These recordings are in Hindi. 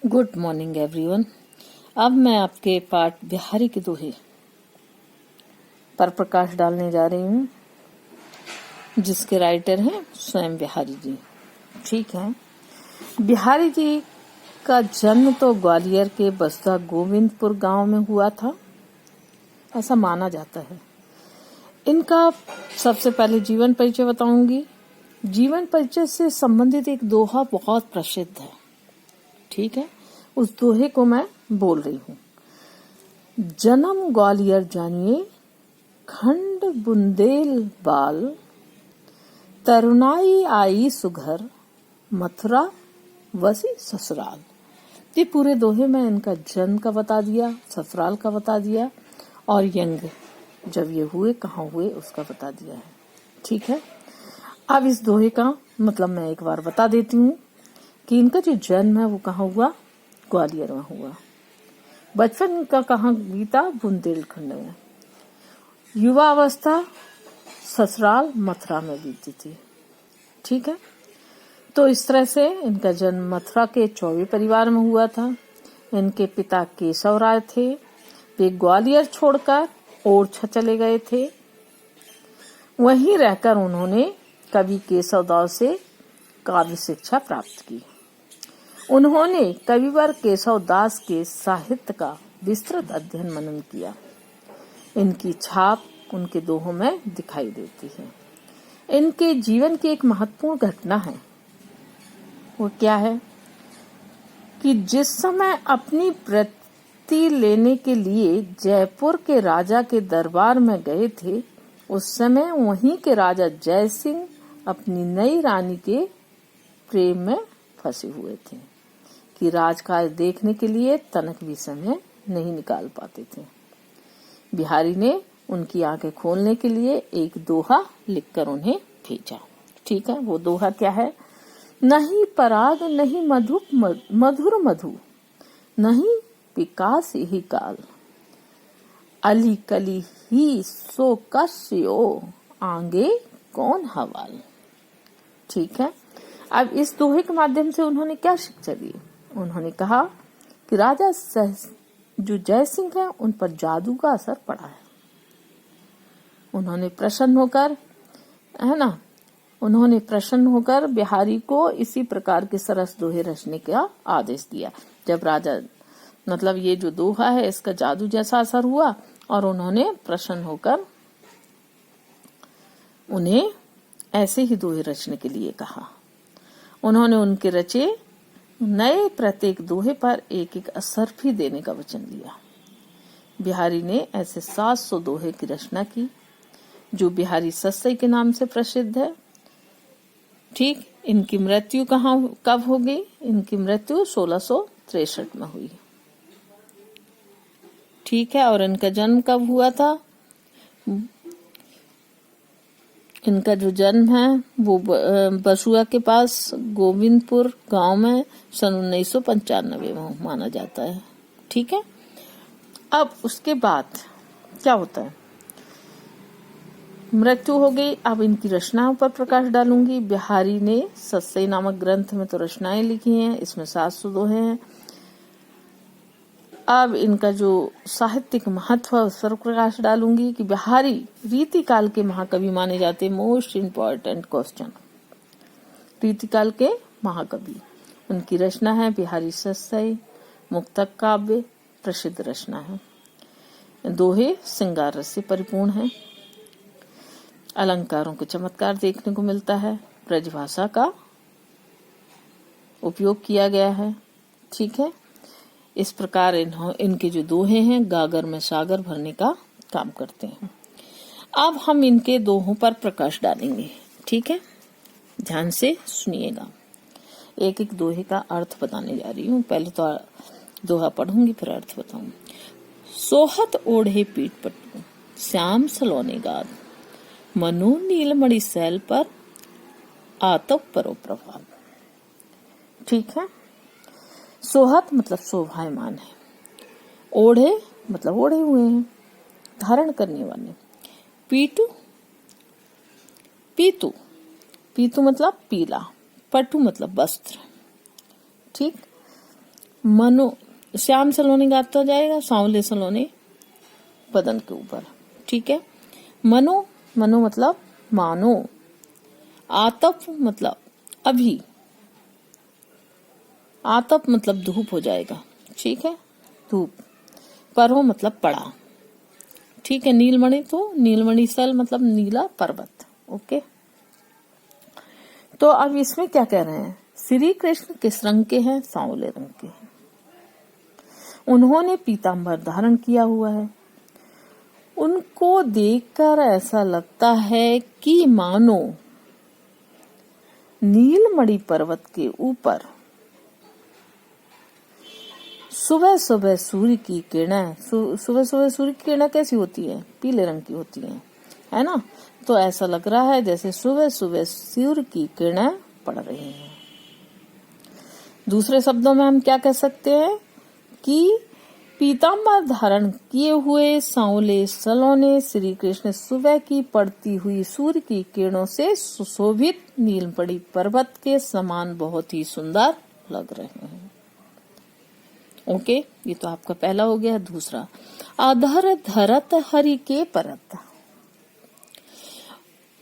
Good morning everyone. अब मैं आपके पाठ बिहारी के दोहे पर प्रकाश डालने जा रही हूँ, जिसके राइटर हैं स्वयं बिहारी जी। ठीक है। बिहारी जी का जन्म तो ग्वालियर के बसदा गोविंदपुर गांव में हुआ था, ऐसा माना जाता है। इनका सबसे पहले जीवन परिचय बताऊंगी। जीवन परिचय से संबंधित एक दोहा बहुत प्रसिद्ध है। ठीक है, उस दोहे को मैं बोल रही हूँ। जन्म ग्वालियर जानिए, खंड बुंदेल बाल, तरुणाई आई सुघर, मथुरा वसी ससुराल। ये पूरे दोहे में इनका जन्म का बता दिया, ससुराल का बता दिया, और यंग जब ये हुए कहाँ हुए उसका बता दिया है। ठीक है। अब इस दोहे का मतलब मैं एक बार बता देती हूँ कि इनका जो जन्म है वो कहाँ हुआ, ग्वालियर में हुआ। बचपन का कहाँ बीता, बुंदेलखंड में। युवा अवस्था ससुराल मथुरा में बीती थी। ठीक है। तो इस तरह से इनका जन्म मथुरा के चौबे परिवार में हुआ था। इनके पिता केशव राय थे। वे ग्वालियर छोड़कर ओरछा चले गए थे। वहीं रहकर उन्होंने कवि केशव दास से काव्य शिक्षा प्राप्त की। उन्होंने कविवर केशव दास के साहित्य का विस्तृत अध्ययन मनन किया। इनकी छाप उनके दोहों में दिखाई देती है। इनके जीवन की एक महत्वपूर्ण घटना है। वो क्या है कि जिस समय अपनी वृत्ति लेने के लिए जयपुर के राजा के दरबार में गए थे, उस समय वहीं के राजा जय सिंह अपनी नई रानी के प्रेम में फंसे हुए थे कि राजकाज देखने के लिए तनक भी समय नहीं निकाल पाते थे। बिहारी ने उनकी आंखें खोलने के लिए एक दोहा लिखकर उन्हें भेजा। ठीक है। वो दोहा क्या है? नहीं पराग नहीं मधुर मधु, नहीं विकास ही काल, अली कली ही सो कस्यो, आगे कौन हवाल। ठीक है। अब इस दोहे के माध्यम से उन्होंने क्या शिक्षा दी? उन्होंने कहा कि राजा जो जय सिंह है उन पर जादू का असर पड़ा है। उन्होंने प्रसन्न होकर बिहारी को इसी प्रकार के सरस दोहे रचने का आदेश दिया। जब राजा मतलब ये जो दोहा है इसका जादू जैसा असर हुआ और उन्होंने प्रसन्न होकर उन्हें ऐसे ही दोहे रचने के लिए कहा। उन्होंने उनके रचे नए प्रत्येक दोहे पर एक एक असर भी देने का वचन लिया। बिहारी ने ऐसे 700 दोहे की रचना की, जो बिहारी सस्सई के नाम से प्रसिद्ध है। ठीक। इनकी मृत्यु कब हो गई? इनकी मृत्यु 1663 में हुई। ठीक है। और इनका जन्म कब हुआ था? इनका जो जन्म है वो बसुआ के पास गोविंदपुर गांव में सन 1995 में माना जाता है। ठीक है। अब उसके बाद क्या होता है? मृत्यु हो गई। अब इनकी रचनाओं पर प्रकाश डालूंगी। बिहारी ने सस्सई नामक ग्रंथ में तो रचनाएं लिखी हैं, इसमें 700 दोहे हैं। अब इनका जो साहित्यिक महत्व है उस पर प्रकाश डालूंगी कि बिहारी रीतिकाल के महाकवि माने जाते। मोस्ट इम्पोर्टेंट क्वेश्चन, रीतिकाल के महाकवि। उनकी रचना है बिहारी सस्सई मुक्तक काव्य, प्रसिद्ध रचना है। दोहे श्रृंगार रस से परिपूर्ण है। अलंकारों के चमत्कार देखने को मिलता है। ब्रजभाषा का उपयोग किया गया है। ठीक है। इस प्रकार इनके जो दोहे हैं गागर में सागर भरने का काम करते हैं। अब हम इनके दोहों पर प्रकाश डालेंगे। ठीक है। ध्यान से सुनिएगा। एक एक दोहे का अर्थ बताने जा रही हूँ। पहले तो दोहा पढ़ूंगी फिर अर्थ बताऊं। सोहत ओढ़े पीठ पट्टू, श्याम सलोने गाद, मनु नीलमणि सैल पर, आतव परो प्रभाव। ठीक है। सोहत मतलब शोभायमान है। ओढ़े मतलब ओढ़े हुए हैं, धारण करने वाले। पीतू पीतू मतलब पीला। पटु मतलब वस्त्र। ठीक। मनो, श्याम सलोनी गाता जाएगा, सांवले सलोनी बदन के ऊपर, ठीक है। मनो, मनो मतलब मानो। आतप मतलब अभी, आतप मतलब धूप हो जाएगा, ठीक है, धूप। परो मतलब पड़ा, ठीक है। नीलमणि तो नीलमणि सल मतलब नीला पर्वत, ओके। तो अब इसमें क्या कह रहे हैं, श्री कृष्ण किस रंग के हैं, सांवले रंग के हैं। उन्होंने पीतांबर धारण किया हुआ है। उनको देखकर ऐसा लगता है कि मानो नीलमणि पर्वत के ऊपर सुबह सुबह सूर्य की किरणें, सुबह सुबह सूर्य की किरणें कैसी होती है, पीले रंग की होती है ना। तो ऐसा लग रहा है जैसे सुबह सुबह सूर्य की किरणें पड़ रही हैं। दूसरे शब्दों में हम क्या कह सकते हैं कि पीतांबर धारण किए हुए सांवले सलोने श्री कृष्ण सुबह की पड़ती हुई सूर्य की किरणों से सुशोभित नीलमणि पर्वत के समान बहुत ही सुंदर लग रहे हैं। ओके, ये तो आपका पहला हो गया। दूसरा, अधर धरत हरि के परत,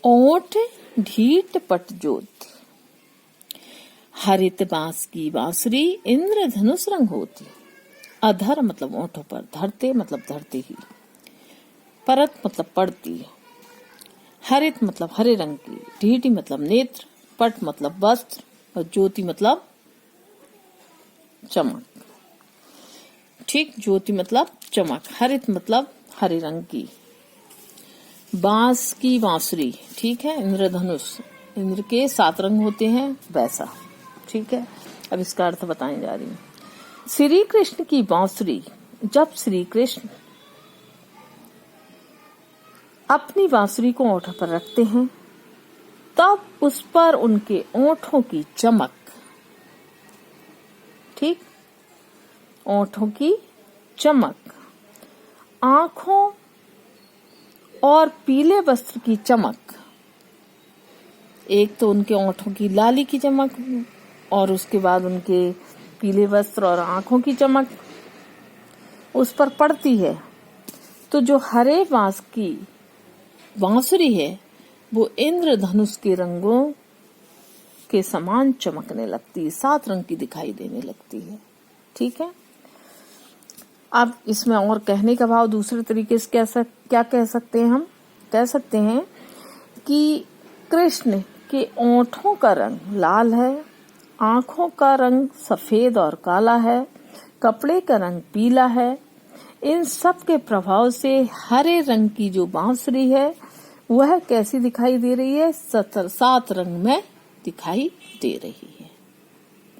ओठ ढीठ पट ज्योति, हरित बांस की बांसुरी इंद्रधनुष रंग होती। अधर मतलब ओठों पर, धरते मतलब धरते ही, परत मतलब पड़ती, हरित मतलब हरे रंग की, ढीठी मतलब नेत्र, पट मतलब वस्त्र और ज्योति मतलब चमक, ठीक। ज्योति मतलब चमक, हरित मतलब हरे रंग की, बांस की बांसुरी, ठीक है। इंद्रधनुष, इंद्र के 7 रंग होते हैं वैसा, ठीक है। अब इसका अर्थ बताने जा रही हूँ। श्री कृष्ण की बांसुरी, जब श्री कृष्ण अपनी बांसुरी को ओंठों पर रखते हैं तब उस पर उनके ओंठों की चमक, ठीक, ओंठों की चमक, आंखों और पीले वस्त्र की चमक, एक तो उनके ओंठों की लाली की चमक और उसके बाद उनके पीले वस्त्र और आंखों की चमक उस पर पड़ती है। तो जो हरे बांस की बांसुरी है वो इंद्रधनुष के रंगों के समान चमकने लगती है, 7 रंग की दिखाई देने लगती है, ठीक है। अब इसमें और कहने का भाव दूसरे तरीके से क्या कह सकते हैं, हम कह सकते हैं कि कृष्ण के ओंठों का रंग लाल है, आंखों का रंग सफेद और काला है, कपड़े का रंग पीला है। इन सब के प्रभाव से हरे रंग की जो बांसुरी है वह कैसी दिखाई दे रही है, 7 रंग में दिखाई दे रही है,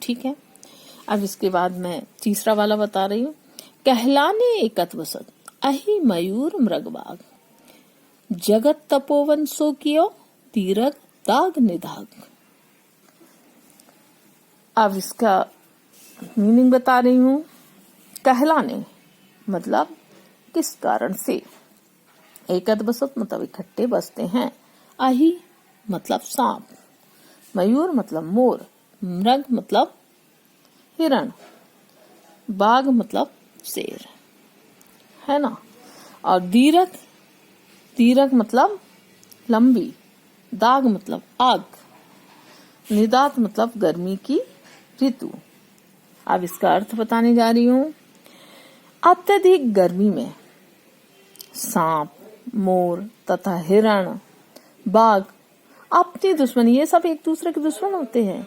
ठीक है। अब इसके बाद मैं तीसरा वाला बता रही हूँ। कहलाने एकत वसत अहि मयूर मृगबाग, जगत तपोवन सो कियो तीरथ दाग निधाग। अब इसका मीनिंग बता रही हूँ। कहलाने मतलब किस कारण से, एकत बसत मतलब इकट्ठे बसते हैं, अहि मतलब सांप, मयूर मतलब मोर, मृग मतलब हिरण, बाघ मतलब शेर, है ना। और दीर्घ, दीर्घ मतलब लंबी, दाग मतलब आग, निदात मतलब गर्मी की ऋतु। अब इसका अर्थ बताने जा रही हूँ। अत्यधिक गर्मी में सांप, मोर तथा हिरण, बाघ अपनी दुश्मनी, ये सब एक दूसरे के दुश्मन होते हैं,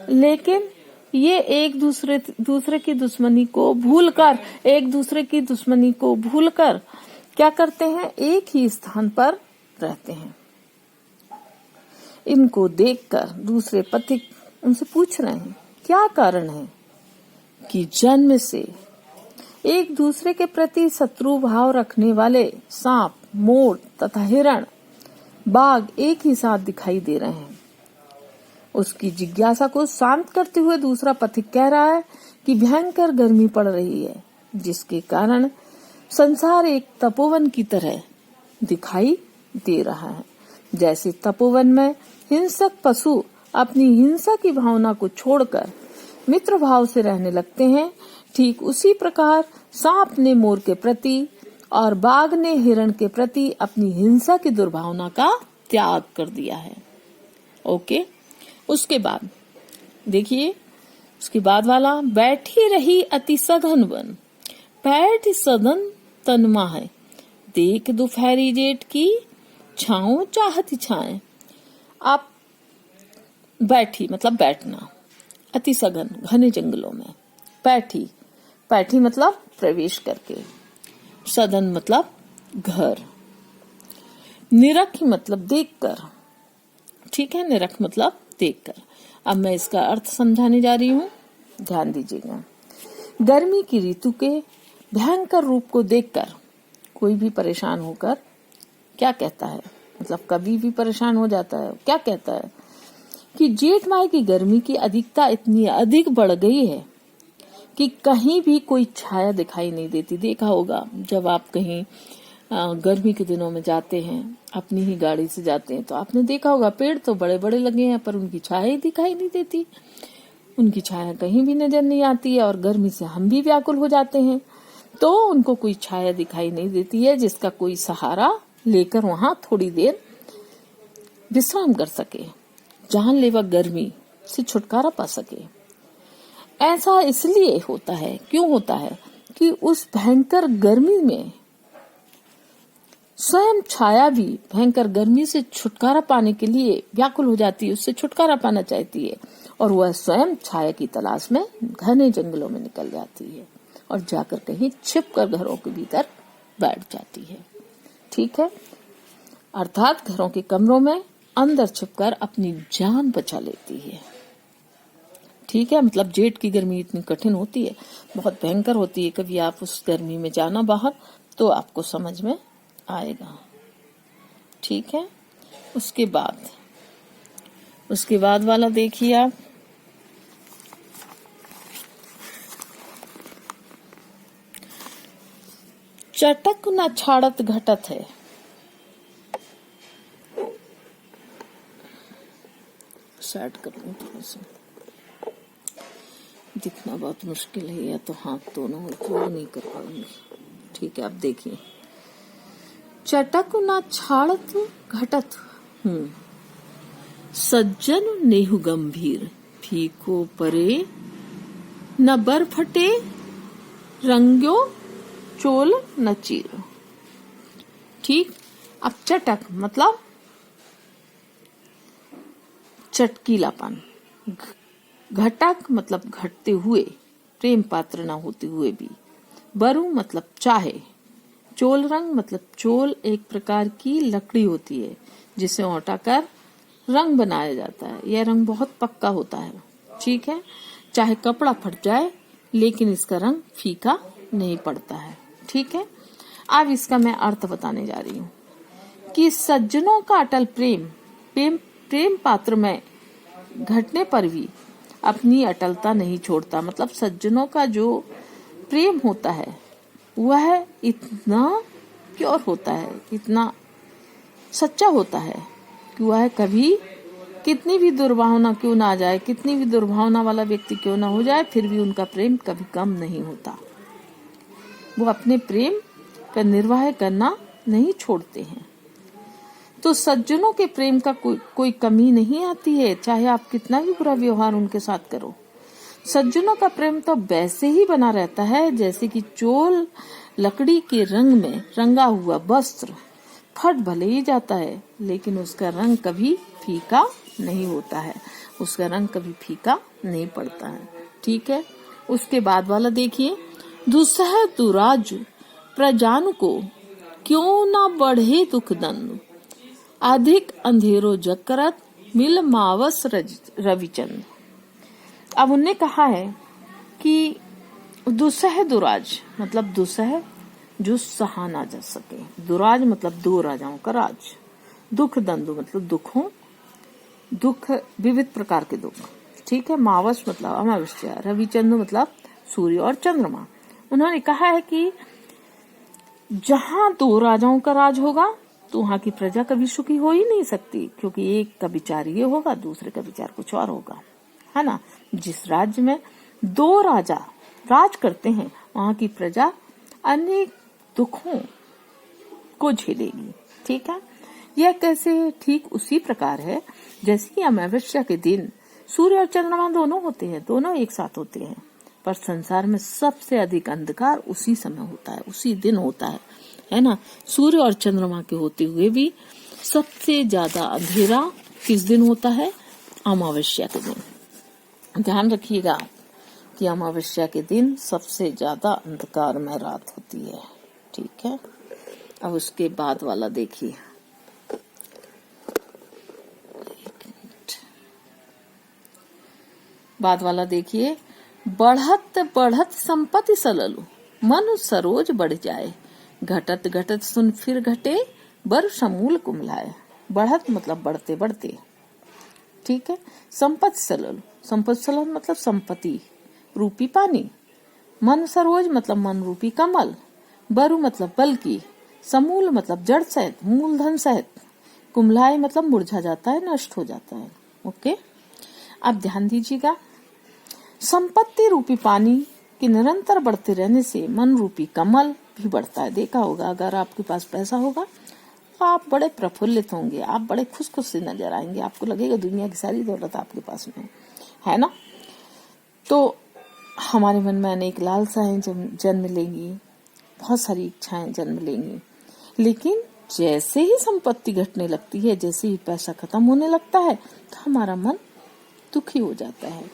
लेकिन ये एक दूसरे की दुश्मनी को भूलकर, एक दूसरे की दुश्मनी को भूलकर क्या करते हैं, एक ही स्थान पर रहते हैं। इनको देखकर दूसरे पथिक उनसे पूछ रहे हैं क्या कारण है कि जन्म से एक दूसरे के प्रति शत्रु भाव रखने वाले सांप, मोर तथा हिरण, बाघ एक ही साथ दिखाई दे रहे हैं। उसकी जिज्ञासा को शांत करते हुए दूसरा पथिक कह रहा है कि भयंकर गर्मी पड़ रही है, जिसके कारण संसार एक तपोवन की तरह दिखाई दे रहा है। जैसे तपोवन में हिंसक पशु अपनी हिंसा की भावना को छोड़कर मित्र भाव से रहने लगते हैं। ठीक उसी प्रकार सांप ने मोर के प्रति और बाघ ने हिरण के प्रति अपनी हिंसा की दुर्भावना का त्याग कर दिया है। ओके, उसके बाद देखिए, उसके बाद वाला, बैठी रही अति सघन वन, बैठ सदन तनमा है, देख दोपहरी जेठ की छाओ चाहती छाए। आप बैठी मतलब बैठना, अति सघन घने जंगलों में, बैठी, बैठी मतलब प्रवेश करके, सदन मतलब घर, निरख मतलब देखकर, ठीक है, निरख मतलब देखकर। अब मैं इसका अर्थ समझाने जा रही हूँ, ध्यान दीजिएगा। गर्मी की ऋतु के भयंकर रूप को देखकर कोई भी परेशान होकर क्या कहता है, मतलब कभी भी परेशान हो जाता है, क्या कहता है कि जेठ माह की गर्मी की अधिकता इतनी अधिक बढ़ गई है कि कहीं भी कोई छाया दिखाई नहीं देती। देखा होगा जब आप कहीं गर्मी के दिनों में जाते हैं, अपनी ही गाड़ी से जाते हैं, तो आपने देखा होगा पेड़ तो बड़े बड़े लगे हैं पर उनकी छाया दिखाई नहीं देती, उनकी छाया कहीं भी नजर नहीं आती है। और गर्मी से हम भी व्याकुल हो जाते हैं, तो उनको कोई छाया दिखाई नहीं देती है जिसका कोई सहारा लेकर वहां थोड़ी देर विश्राम कर सके, जानलेवा गर्मी से छुटकारा पा सके। ऐसा इसलिए होता है, क्यों होता है कि उस भयंकर गर्मी में स्वयं छाया भी भयंकर गर्मी से छुटकारा पाने के लिए व्याकुल हो जाती है, उससे छुटकारा पाना चाहती है, और वह स्वयं छाया की तलाश में घने जंगलों में निकल जाती है और जाकर कहीं छिपकर घरों के भीतर बैठ जाती है। ठीक है, अर्थात घरों के कमरों में अंदर छिपकर अपनी जान बचा लेती है। ठीक है, मतलब जेठ की गर्मी इतनी कठिन होती है, बहुत भयंकर होती है। कभी आप उस गर्मी में जाना बाहर तो आपको समझ में आएगा। ठीक है, उसके बाद वाला देखिए आप, चटक न छाड़त घटत है। सेट करूँ थोड़ा सा, दिखना बहुत मुश्किल है, या तो हाथ दोनों उपयोग नहीं कर पाऊंगी। ठीक है, आप देखिए, चटक न छाड़त घटत, सज्जन नेहु गंभीर, फीको परे न बर फटे, रंग्यो चोल न चीर। ठीक, अब चटक मतलब चटकीलापन, घटक मतलब घटते हुए, प्रेम पात्र ना होते हुए भी, बरु मतलब चाहे, चोल रंग मतलब चोल एक प्रकार की लकड़ी होती है जिसे औंटाकर रंग बनाया जाता है। यह रंग बहुत पक्का होता है। ठीक है, चाहे कपड़ा फट जाए लेकिन इसका रंग फीका नहीं पड़ता है। ठीक है, अब इसका मैं अर्थ बताने जा रही हूँ कि सज्जनों का अटल प्रेम पात्र में घटने पर भी अपनी अटलता नहीं छोड़ता। मतलब सज्जनों का जो प्रेम होता है वह इतना प्योर होता है, इतना सच्चा होता है कि वह कभी कितनी भी दुर्भावना क्यों ना आ जाए, कितनी भी दुर्भावना वाला व्यक्ति क्यों ना हो जाए, फिर भी उनका प्रेम कभी कम नहीं होता। वो अपने प्रेम का निर्वाह करना नहीं छोड़ते हैं। तो सज्जनों के प्रेम का कोई कमी नहीं आती है, चाहे आप कितना भी बुरा व्यवहार उनके साथ करो। सज्जनों का प्रेम तो वैसे ही बना रहता है जैसे कि चोल लकड़ी के रंग में रंगा हुआ वस्त्र फट भले ही जाता है लेकिन उसका रंग कभी फीका नहीं होता है, उसका रंग कभी फीका नहीं पड़ता है। ठीक है, उसके बाद वाला देखिए, दुस्सह दुराज प्रजान को क्यों ना बढ़े दुख दंड, अधिक अंधेरो जकरत मिल मावस रविचंद। अब उनने कहा है कि दुस्सह दुराज मतलब दुस्सह जो सहा ना जा सके, दुराज मतलब दो राजाओं का राज, दुख दंडु मतलब दुख विविध प्रकार के दुख। ठीक है, मावस मतलब अमावस्या, रविचंद्र मतलब सूर्य और चंद्रमा। उन्होंने कहा है कि जहां दो राजाओं का राज होगा तो वहां की प्रजा कभी सुखी हो ही नहीं सकती, क्योंकि एक का विचार ये होगा दूसरे का विचार कुछ और होगा, है ना। जिस राज्य में 2 राजा राज करते हैं वहां की प्रजा अनेक दुखों को झेलेगी। ठीक है, यह कैसे? ठीक उसी प्रकार है जैसे कि अमावस्या के दिन सूर्य और चंद्रमा दोनों होते हैं, दोनों एक साथ होते हैं, पर संसार में सबसे अधिक अंधकार उसी समय होता है, उसी दिन होता है ना। सूर्य और चंद्रमा के होते हुए भी सबसे ज्यादा अंधेरा किस दिन होता है? अमावस्या के दिन। ध्यान रखिएगा कि अमावस्या के दिन सबसे ज्यादा अंधकारमय रात होती है। ठीक है, अब उसके बाद वाला देखिए। बाद वाला देखिए। बढ़त बढ़त संपत्ति सललु, मन सरोज बढ़ जाए, घटत घटत सुन फिर घटे, बर समूल कुमलाए। बढ़त मतलब बढ़ते बढ़ते। ठीक है, संपत्ति सललु, संपत्ति सलल मतलब संपत्ति रूपी पानी, मन सरोज मतलब मन रूपी कमल, बरु मतलब बल की, समूल मतलब जड़ सहित, मूलधन सहित, कुमलाए मतलब मुरझा जाता है, नष्ट हो जाता है। ओके, अब ध्यान दीजिएगा। संपत्ति रूपी पानी के निरंतर बढ़ते रहने से मन रूपी कमल भी बढ़ता है। देखा होगा, अगर आपके पास पैसा होगा तो आप बड़े प्रफुल्लित होंगे, आप बड़े खुश खुश से नजर आएंगे, आपको लगेगा दुनिया की सारी दौलत आपके पास में है ना। तो हमारे मन में अनेक लालसाएं जन्म लेंगी, बहुत सारी इच्छाएं जन्म लेंगी, लेकिन जैसे ही संपत्ति घटने लगती है, जैसे ही पैसा खत्म होने लगता है, तो हमारा मन दुखी हो जाता है।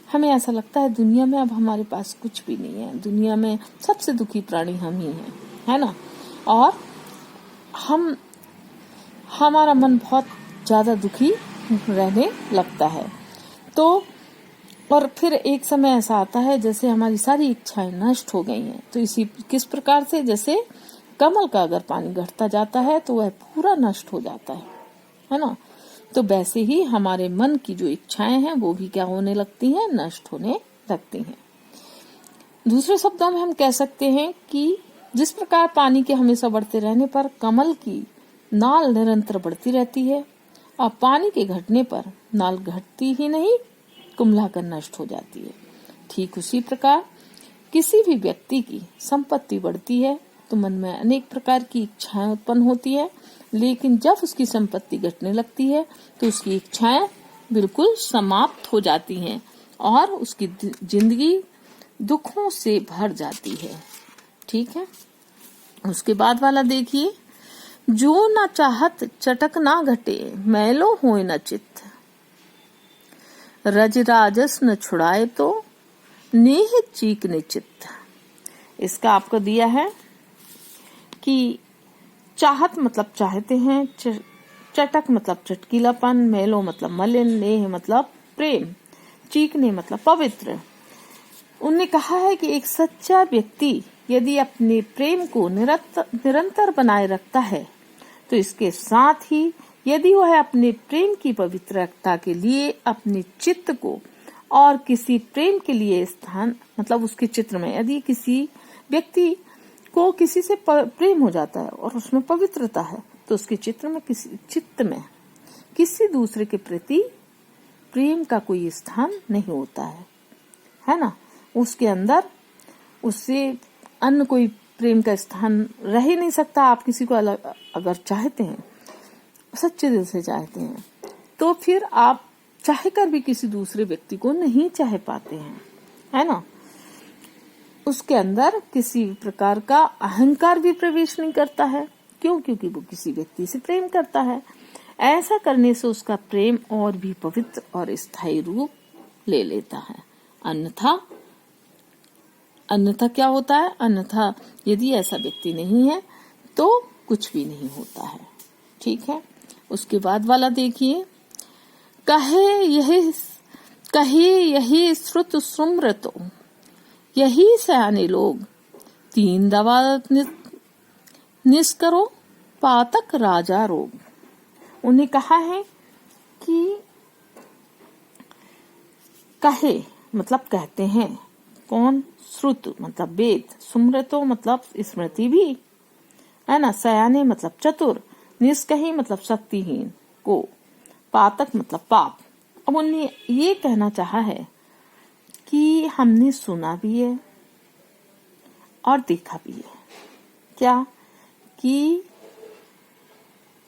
हमें ऐसा लगता है दुनिया में अब हमारे पास कुछ भी नहीं है, दुनिया में सबसे दुखी प्राणी हम ही हैं, है ना। और हमारा मन बहुत ज्यादा दुखी रहने लगता है। तो और फिर एक समय ऐसा आता है जैसे हमारी सारी इच्छाएं नष्ट हो गई हैं। तो इसी किस प्रकार से, जैसे कमल का अगर पानी घटता जाता है तो वह पूरा नष्ट हो जाता है ना। तो वैसे ही हमारे मन की जो इच्छाएं हैं वो भी क्या होने लगती हैं? नष्ट होने लगती हैं। दूसरे शब्दों में हम कह सकते हैं कि जिस प्रकार पानी के हमेशा बढ़ते रहने पर कमल की नाल निरंतर बढ़ती रहती है और पानी के घटने पर नाल घटती ही नहीं, कुम्भलाकर नष्ट हो जाती है, ठीक उसी प्रकार किसी भी व्यक्ति की संपत्ति बढ़ती है तो मन में अनेक प्रकार की इच्छाएं उत्पन्न होती है, लेकिन जब उसकी संपत्ति घटने लगती है तो उसकी इच्छाएं बिल्कुल समाप्त हो जाती हैं और उसकी जिंदगी दुखों से भर जाती है। ठीक है, उसके बाद वाला देखिए। जो न चाहत चटक ना घटे, मैलो होए न चित्त, रज राजस न छुड़ाए तो नेह चीक निचित्त। इसका आपको दिया है कि चाहत मतलब चाहते हैं, चटक मतलब चटकीलापन, मैलो मतलब मलिन, नेह मतलब प्रेम, चीकने मतलब पवित्र। उन्होंने कहा है कि एक सच्चा व्यक्ति यदि अपने प्रेम को निरंतर बनाए रखता है तो इसके साथ ही यदि वह अपने प्रेम की पवित्रता के लिए अपने चित्त को और किसी प्रेम के लिए स्थान मतलब उसके चित्र में, यदि किसी व्यक्ति को किसी से प्रेम हो जाता है और उसमें पवित्रता है तो उसके चित्त में किसी दूसरे के प्रति प्रेम का कोई स्थान नहीं होता है ना। उसके अंदर उससे अन्य कोई प्रेम का स्थान रह ही नहीं सकता। आप किसी को अगर चाहते हैं, सच्चे दिल से चाहते हैं, तो फिर आप चाहकर भी किसी दूसरे व्यक्ति को नहीं चाह पाते हैं, है ना। उसके अंदर किसी प्रकार का अहंकार भी प्रवेश नहीं करता है। क्यों? क्योंकि वो किसी व्यक्ति से प्रेम करता है। ऐसा करने से उसका प्रेम और भी पवित्र और स्थायी रूप ले लेता है। अन्यथा क्या होता है? अन्यथा यदि ऐसा व्यक्ति नहीं है तो कुछ भी नहीं होता है। ठीक है, उसके बाद वाला देखिए। कहे यही श्रुत सुमृतो, यही सयाने लोग, 3 दवा निष्करो, पातक राजा रोग। उन्हें कहा है कि कहे मतलब कहते हैं, कौन? श्रुत मतलब वेद, सुमृतो मतलब स्मृति भी, है ना। सयाने मतलब चतुर, निष्कही मतलब शक्तिहीन को, पातक मतलब पाप। अब उन्हें ये कहना चाहा है कि हमने सुना भी है और देखा भी है। क्या? कि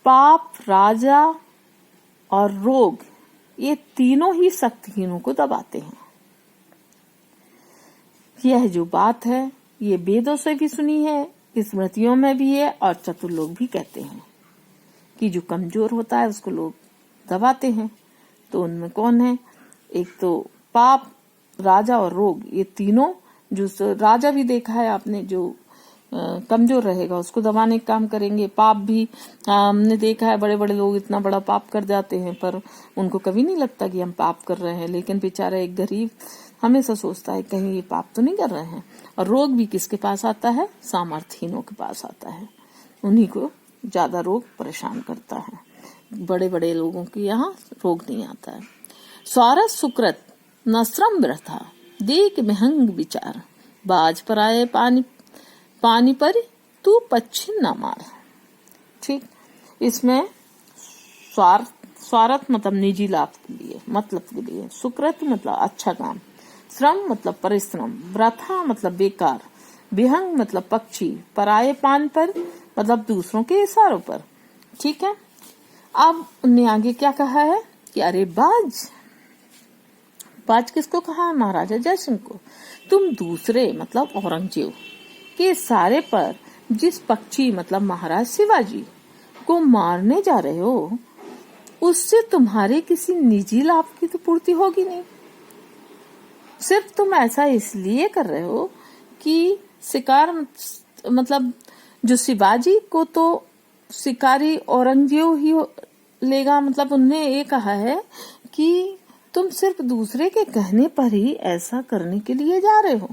पाप, राजा और रोग, ये तीनों ही शक्तिहीनों को दबाते हैं। यह जो बात है ये वेदों से भी सुनी है, स्मृतियों में भी है, और चतुर लोग भी कहते हैं कि जो कमजोर होता है उसको लोग दबाते हैं। तो उनमें कौन है? एक तो पाप, राजा और रोग, ये तीनों। जो राजा भी देखा है आपने, जो कमजोर रहेगा उसको दबाने का काम करेंगे। पाप भी हमने देखा है, बड़े बड़े लोग इतना बड़ा पाप कर जाते हैं पर उनको कभी नहीं लगता कि हम पाप कर रहे हैं, लेकिन बेचारा एक गरीब हमेशा सोचता है कहीं ये पाप तो नहीं कर रहे हैं। और रोग भी किसके पास आता है? सामर्थहीनों के पास आता है, उन्हीं को ज्यादा रोग परेशान करता है। बड़े बड़े लोगों के यहाँ रोग नहीं आता है। स्वारथ सुकृत न श्रम वृथा, देख विहंग विचार, बाज पर आए पानी पर तू पक्षी न मार। ठीक, इसमें स्वार्थ मतलब निजी लाभ के लिए, मतलब के लिए, सुकृत मतलब अच्छा काम, श्रम मतलब परिश्रम, वृथा मतलब बेकार, विहंग मतलब पक्षी, पराये पान पर मतलब दूसरों के इशारों पर। ठीक है। अब उन्हें आगे क्या कहा है कि अरे बाज किसको कहा है? महाराजा जयसिंह को। तुम दूसरे मतलब औरंगजेब के इशारे पर जिस पक्षी मतलब महाराज शिवाजी को मारने जा रहे हो, उससे तुम्हारे किसी निजी लाभ की तो पूर्ति होगी नहीं। सिर्फ तुम ऐसा इसलिए कर रहे हो कि शिकार मतलब जो शिवाजी को तो शिकारी औरंगजेब ही लेगा, मतलब उन्हें ये कहा है कि तुम सिर्फ दूसरे के कहने पर ही ऐसा करने के लिए जा रहे हो,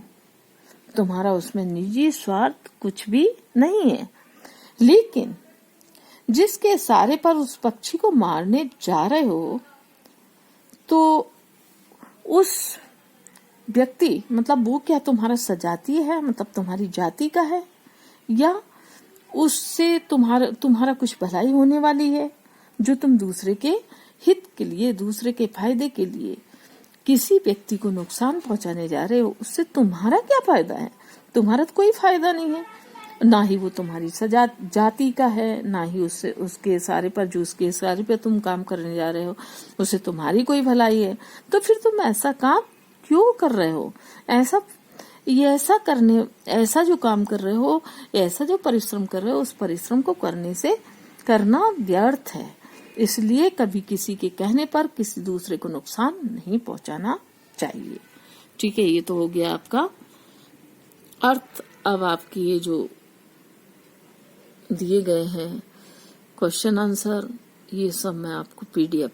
तुम्हारा उसमें निजी स्वार्थ कुछ भी नहीं है। लेकिन जिसके इशारे पर उस पक्षी को मारने जा रहे हो, तो उस व्यक्ति मतलब वो क्या तुम्हारा सजातीय है, मतलब तुम्हारी जाति का है, या उससे तुम्हारा कुछ भलाई होने वाली है, जो तुम दूसरे के हित के लिए, दूसरे के फायदे के लिए किसी व्यक्ति को नुकसान पहुंचाने जा रहे हो, उससे तुम्हारा क्या फायदा है? तुम्हारा तो कोई फायदा नहीं है। ना ही वो तुम्हारी जाति का है, ना ही उसके इशारे पर, जो उसके इशारे पे तुम काम करने जा रहे हो, उससे तुम्हारी कोई भलाई है। तो फिर तुम ऐसा काम क्यों कर रहे हो? ऐसा जो काम कर रहे हो, ऐसा जो परिश्रम कर रहे हो, उस परिश्रम को करना व्यर्थ है। इसलिए कभी किसी के कहने पर किसी दूसरे को नुकसान नहीं पहुंचाना चाहिए। ठीक है, ये तो हो गया आपका अर्थ। अब आपकी ये जो दिए गए हैं क्वेश्चन आंसर, ये सब मैं आपको PDF